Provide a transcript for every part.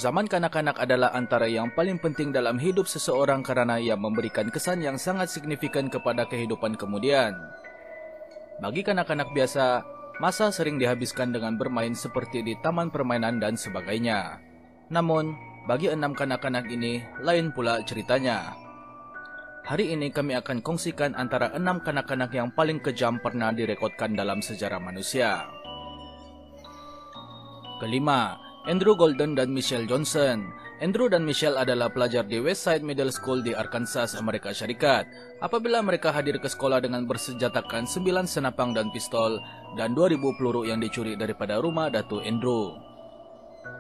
Zaman kanak-kanak adalah antara yang paling penting dalam hidup seseorang karena ia memberikan kesan yang sangat signifikan kepada kehidupan kemudian. Bagi kanak-kanak biasa, masa sering dihabiskan dengan bermain seperti di taman permainan dan sebagainya. Namun, bagi 6 kanak-kanak ini, lain pula ceritanya. Hari ini kami akan kongsikan antara 6 kanak-kanak yang paling kejam pernah direkodkan dalam sejarah manusia. Kelima, Andrew Golden dan Michelle Johnson. Andrew dan Michelle adalah pelajar di Westside Middle School di Arkansas, Amerika Syarikat. Apabila mereka hadir ke sekolah dengan bersenjatakan 9 senapang dan pistol dan 2.000 peluru yang dicuri daripada rumah Datu Andrew.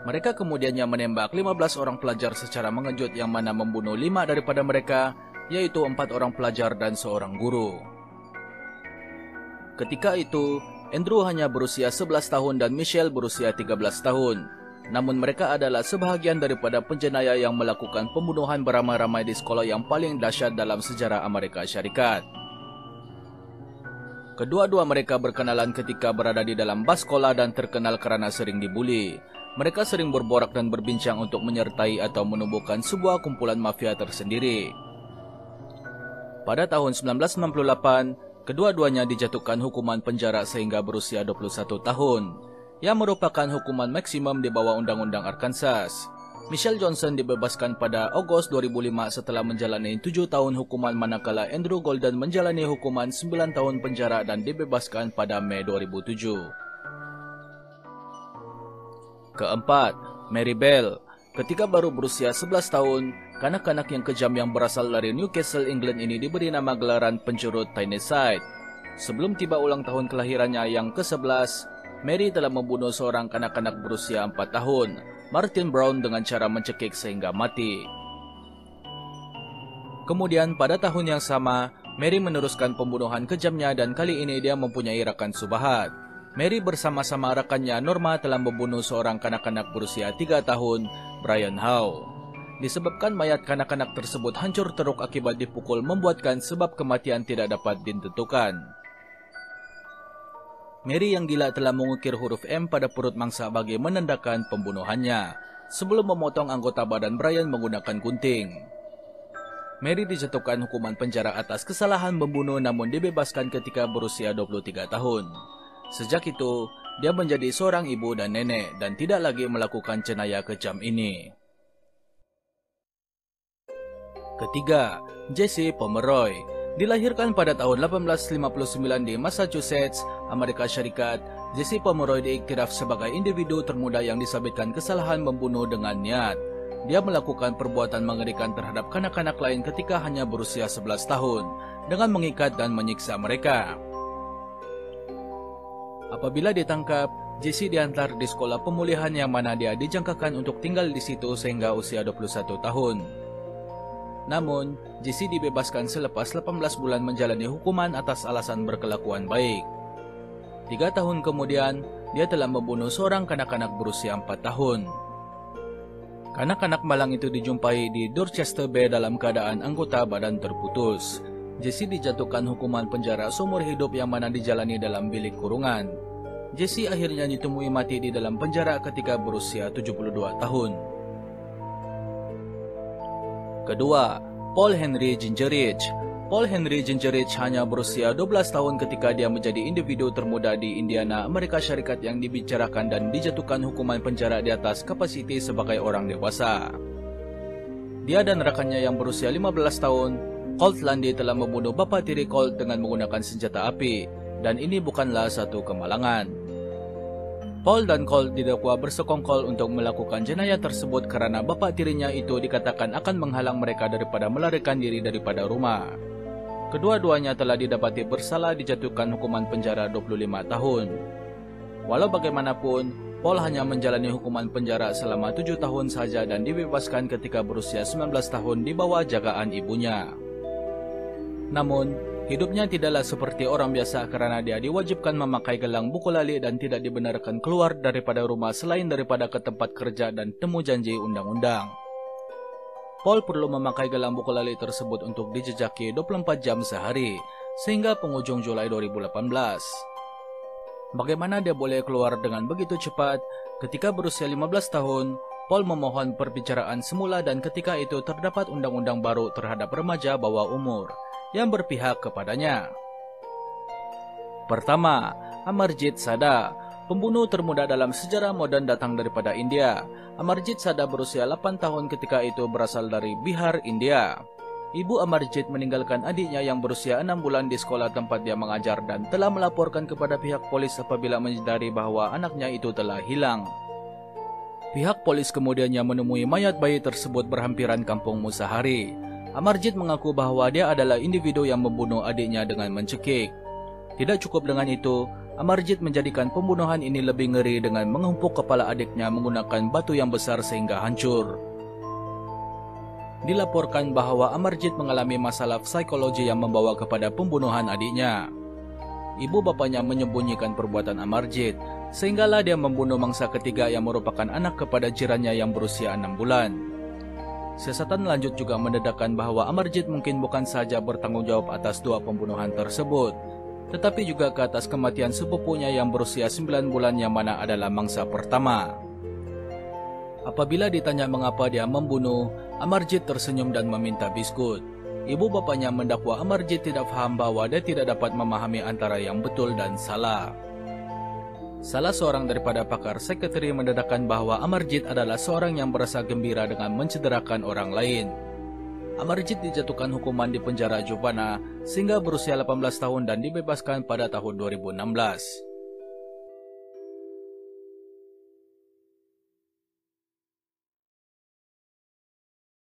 Mereka kemudiannya menembak 15 orang pelajar secara mengejut yang mana membunuh 5 daripada mereka, yaitu 4 orang pelajar dan seorang guru. Ketika itu, Andrew hanya berusia 11 tahun dan Michelle berusia 13 tahun. Namun mereka adalah sebahagian daripada penjenayah yang melakukan pembunuhan beramai-ramai di sekolah yang paling dahsyat dalam sejarah Amerika Syarikat. Kedua-dua mereka berkenalan ketika berada di dalam bas sekolah dan terkenal karena sering dibuli. Mereka sering berborak dan berbincang untuk menyertai atau menumbuhkan sebuah kumpulan mafia tersendiri. Pada tahun 1998, kedua-duanya dijatuhkan hukuman penjara sehingga berusia 21 tahun. Yang merupakan hukuman maksimum di bawah Undang-Undang Arkansas. Michelle Johnson dibebaskan pada Agustus 2005 setelah menjalani 7 tahun hukuman manakala Andrew Golden menjalani hukuman 9 tahun penjara dan dibebaskan pada Mei 2007. Keempat, Mary Bell. Ketika baru berusia 11 tahun, kanak-kanak yang kejam yang berasal dari Newcastle, England ini diberi nama gelaran pencurut Tyneside. Sebelum tiba ulang tahun kelahirannya yang ke-11, Mary telah membunuh seorang kanak-kanak berusia 4 tahun, Martin Brown, dengan cara mencekik sehingga mati. Kemudian pada tahun yang sama, Mary meneruskan pembunuhan kejamnya dan kali ini dia mempunyai rakan subahat. Mary bersama-sama rekannya Norma telah membunuh seorang kanak-kanak berusia 3 tahun, Brian Howe. Disebabkan mayat kanak-kanak tersebut hancur teruk akibat dipukul membuatkan sebab kematian tidak dapat ditentukan. Mary yang gila telah mengukir huruf M pada perut mangsa bagi menandakan pembunuhannya, sebelum memotong anggota badan Brian menggunakan gunting. Mary dijatuhkan hukuman penjara atas kesalahan membunuh namun dibebaskan ketika berusia 23 tahun. Sejak itu, dia menjadi seorang ibu dan nenek dan tidak lagi melakukan jenayah kejam ini. Ketiga, Jesse Pomeroy. Dilahirkan pada tahun 1859 di Massachusetts, Amerika Syarikat, Jesse Pomeroy diiktiraf sebagai individu termuda yang disabitkan kesalahan membunuh dengan niat. Dia melakukan perbuatan mengerikan terhadap kanak-kanak lain ketika hanya berusia 11 tahun, dengan mengikat dan menyiksa mereka. Apabila ditangkap, Jesse diantar di sekolah pemulihan yang mana dia dijangkakan untuk tinggal di situ sehingga usia 21 tahun. Namun, Jesse dibebaskan selepas 18 bulan menjalani hukuman atas alasan berkelakuan baik. 3 tahun kemudian, dia telah membunuh seorang kanak-kanak berusia 4 tahun. Kanak-kanak malang itu dijumpai di Dorchester Bay dalam keadaan anggota badan terputus. Jesse dijatuhkan hukuman penjara seumur hidup yang mana dijalani dalam bilik kurungan. Jesse akhirnya ditemui mati di dalam penjara ketika berusia 72 tahun. Kedua, Paul Henry Gingerich. Paul Henry Gingerich hanya berusia 12 tahun ketika dia menjadi individu termuda di Indiana, Amerika Syarikat yang dibicarakan dan dijatuhkan hukuman penjara di atas kapasiti sebagai orang dewasa. Dia dan rekannya yang berusia 15 tahun, Colt Lundy, telah membunuh bapa tiri Colt dengan menggunakan senjata api, dan ini bukanlah satu kemalangan. Paul dan Colt didakwa bersekongkol untuk melakukan jenayah tersebut karena bapa tirinya itu dikatakan akan menghalang mereka daripada melarikan diri daripada rumah. Kedua-duanya telah didapati bersalah dijatuhkan hukuman penjara 25 tahun. Walau bagaimanapun, Paul hanya menjalani hukuman penjara selama 7 tahun saja dan dibebaskan ketika berusia 19 tahun di bawah jagaan ibunya. Namun, hidupnya tidaklah seperti orang biasa karena dia diwajibkan memakai gelang buku lali dan tidak dibenarkan keluar daripada rumah selain daripada ke tempat kerja dan temu janji undang-undang. Paul perlu memakai gelang buku lali tersebut untuk dijejaki 24 jam sehari, sehingga penghujung Julai 2018. Bagaimana dia boleh keluar dengan begitu cepat? Ketika berusia 15 tahun, Paul memohon perbicaraan semula dan ketika itu terdapat undang-undang baru terhadap remaja bawah umur yang berpihak kepadanya. Pertama, Amarjit Sada, pembunuh termuda dalam sejarah modern datang daripada India. Amarjit Sada berusia 8 tahun ketika itu berasal dari Bihar, India. Ibu Amarjit meninggalkan adiknya yang berusia 6 bulan di sekolah tempat dia mengajar dan telah melaporkan kepada pihak polis apabila menyadari bahwa anaknya itu telah hilang. Pihak polis kemudiannya menemui mayat bayi tersebut berhampiran kampung Musahari. Amarjit mengaku bahwa dia adalah individu yang membunuh adiknya dengan mencekik. Tidak cukup dengan itu, Amarjit menjadikan pembunuhan ini lebih ngeri dengan mengumpuk kepala adiknya menggunakan batu yang besar sehingga hancur. Dilaporkan bahwa Amarjit mengalami masalah psikologi yang membawa kepada pembunuhan adiknya. Ibu bapaknya menyembunyikan perbuatan Amarjit, sehinggalah dia membunuh mangsa ketiga yang merupakan anak kepada jirannya yang berusia 6 bulan. Siasatan lanjut juga mendedahkan bahwa Amarjit mungkin bukan saja bertanggung jawab atas 2 pembunuhan tersebut, tetapi juga ke atas kematian sepupunya yang berusia 9 bulan yang mana adalah mangsa pertama. Apabila ditanya mengapa dia membunuh, Amarjit tersenyum dan meminta biskut. Ibu bapaknya mendakwa Amarjit tidak paham bahwa dia tidak dapat memahami antara yang betul dan salah. Salah seorang daripada pakar psikiatri mendedahkan bahwa Amarjit adalah seorang yang merasa gembira dengan mencederakan orang lain. Amarjit dijatuhkan hukuman di penjara Juvana sehingga berusia 18 tahun dan dibebaskan pada tahun 2016.